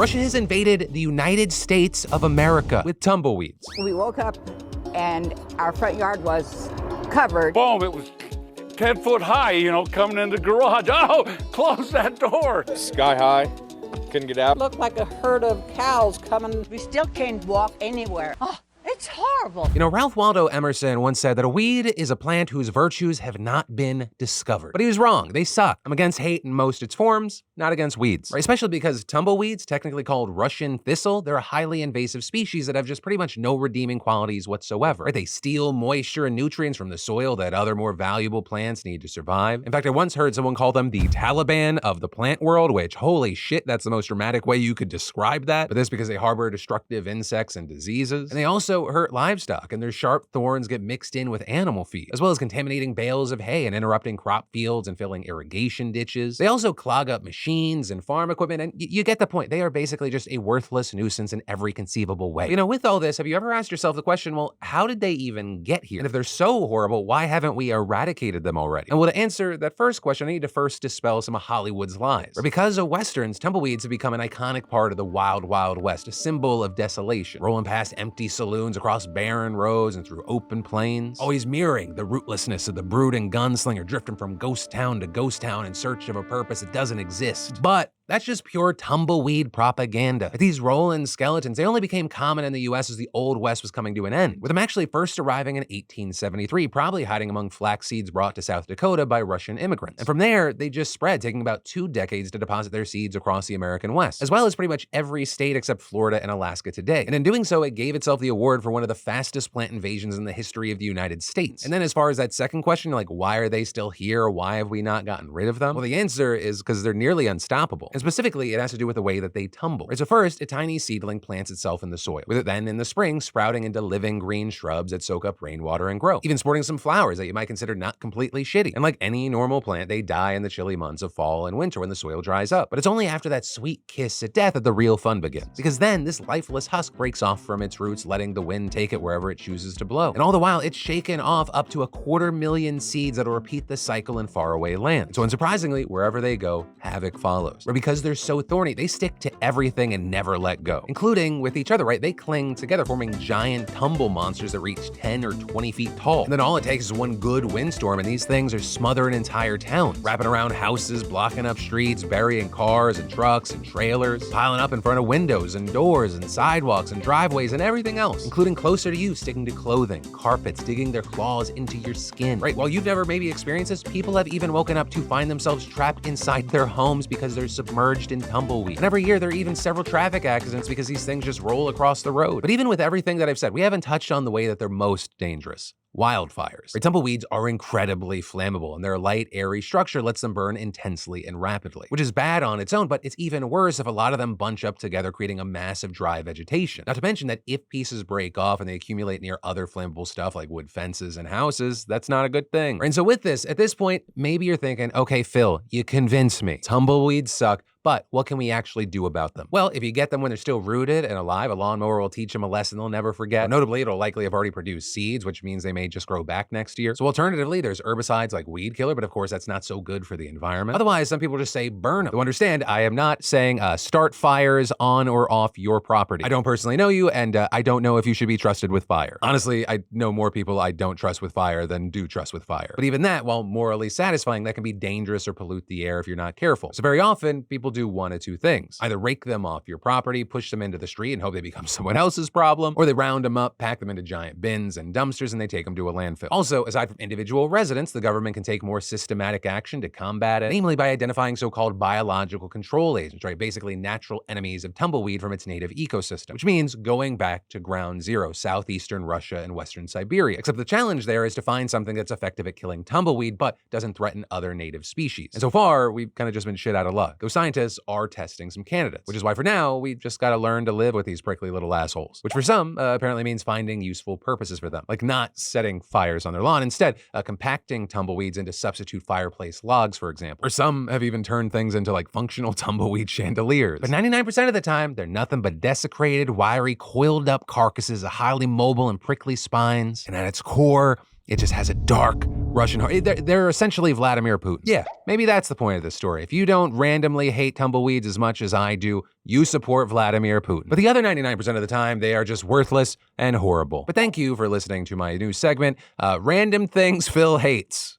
Russia has invaded the United States of America with tumbleweeds. We woke up and our front yard was covered. Boom, it was 10 foot high, coming in the garage. Oh, close that door. Sky high, couldn't get out. Looked like a herd of cows coming. We still can't walk anywhere. Oh, it's horrible. Ralph Waldo Emerson once said that a weed is a plant whose virtues have not been discovered. But he was wrong. They suck. I'm against hate in most its forms, not against weeds. Right? Especially because tumbleweeds, technically called Russian thistle, they're a highly invasive species that have just pretty much no redeeming qualities whatsoever. Right? They steal moisture and nutrients from the soil that other more valuable plants need to survive. In fact, I once heard someone call them the Taliban of the plant world, which, holy shit, that's the most dramatic way you could describe that. But this because they harbor destructive insects and diseases. And they also hurt livestock, and their sharp thorns get mixed in with animal feed, as well as contaminating bales of hay and interrupting crop fields and filling irrigation ditches. They also clog up machines and farm equipment, and you get the point. They are basically just a worthless nuisance in every conceivable way. With all this, have you ever asked yourself the question, well, how did they even get here? And if they're so horrible, why haven't we eradicated them already? And well, to answer that first question, I need to first dispel some of Hollywood's lies. Or because of Westerns, tumbleweeds have become an iconic part of the wild, wild West, a symbol of desolation, rolling past empty saloons across barren roads and through open plains, always mirroring the rootlessness of the brooding gunslinger drifting from ghost town to ghost town in search of a purpose that doesn't exist. But that's just pure tumbleweed propaganda. These rolling skeletons, they only became common in the US as the Old West was coming to an end, with them actually first arriving in 1873, probably hiding among flax seeds brought to South Dakota by Russian immigrants. And from there, they just spread, taking about 2 decades to deposit their seeds across the American West, as well as pretty much every state except Florida and Alaska today. And in doing so, it gave itself the award for one of the fastest plant invasions in the history of the United States. And then as far as that second question, like why are they still here? Why have we not gotten rid of them? Well, the answer is because they're nearly unstoppable. And specifically, it has to do with the way that they tumble. Right, so first, a tiny seedling plants itself in the soil, with it then in the spring sprouting into living green shrubs that soak up rainwater and grow, even sporting some flowers that you might consider not completely shitty. And like any normal plant, they die in the chilly months of fall and winter when the soil dries up. But it's only after that sweet kiss at death that the real fun begins, because then this lifeless husk breaks off from its roots, letting the wind take it wherever it chooses to blow. And all the while, it's shaken off up to 250,000 seeds that'll repeat the cycle in faraway lands. So unsurprisingly, wherever they go, havoc follows. But because they're so thorny, they stick to everything and never let go, including with each other, right? They cling together, forming giant tumble monsters that reach 10 or 20 feet tall. And then all it takes is one good windstorm, and these things are smothering entire towns, wrapping around houses, blocking up streets, burying cars and trucks and trailers, piling up in front of windows and doors and sidewalks and driveways and everything else, including closer to you, sticking to clothing, carpets, digging their claws into your skin. Right, while you've never maybe experienced this, people have even woken up to find themselves trapped inside their homes because they're submerged in tumbleweed. And every year there are even several traffic accidents because these things just roll across the road. But even with everything that I've said, we haven't touched on the way that they're most dangerous. Wildfires. Right, tumbleweeds are incredibly flammable, and their light, airy structure lets them burn intensely and rapidly, which is bad on its own, but it's even worse if a lot of them bunch up together, creating a massive dry vegetation. Not to mention that if pieces break off and they accumulate near other flammable stuff like wood fences and houses, that's not a good thing. Right, and so with this, at this point, maybe you're thinking, okay, Phil, you convinced me. Tumbleweeds suck. But what can we actually do about them? Well, if you get them when they're still rooted and alive, a lawnmower will teach them a lesson they'll never forget. Notably, it'll likely have already produced seeds, which means they may just grow back next year. So alternatively, there's herbicides like weed killer, but of course that's not so good for the environment. Otherwise, some people just say burn them. To understand, I am not saying start fires on or off your property. I don't personally know you, and I don't know if you should be trusted with fire. Honestly, I know more people I don't trust with fire than do trust with fire. But even that, while morally satisfying, that can be dangerous or pollute the air if you're not careful. So very often, people do one of two things. Either rake them off your property, push them into the street and hope they become someone else's problem, or they round them up, pack them into giant bins and dumpsters, and they take them to a landfill. Also, aside from individual residents, the government can take more systematic action to combat it, namely by identifying so-called biological control agents, right? Basically natural enemies of tumbleweed from its native ecosystem, which means going back to ground zero, southeastern Russia and western Siberia. Except the challenge there is to find something that's effective at killing tumbleweed, but doesn't threaten other native species. And so far, we've kind of just been shit out of luck. Those scientists are testing some candidates, which is why for now, we've just got to learn to live with these prickly little assholes, which for some apparently means finding useful purposes for them, like not setting fires on their lawn, instead compacting tumbleweeds into substitute fireplace logs, for example. Or some have even turned things into like functional tumbleweed chandeliers. But 99% of the time, they're nothing but desecrated, wiry, coiled up carcasses of highly mobile and prickly spines. And at its core, It just has a dark Russian heart. They're essentially Vladimir Putin. Yeah, maybe that's the point of this story. If you don't randomly hate tumbleweeds as much as I do, you support Vladimir Putin. But the other 99% of the time, they are just worthless and horrible. But thank you for listening to my new segment, Random Things Phil Hates.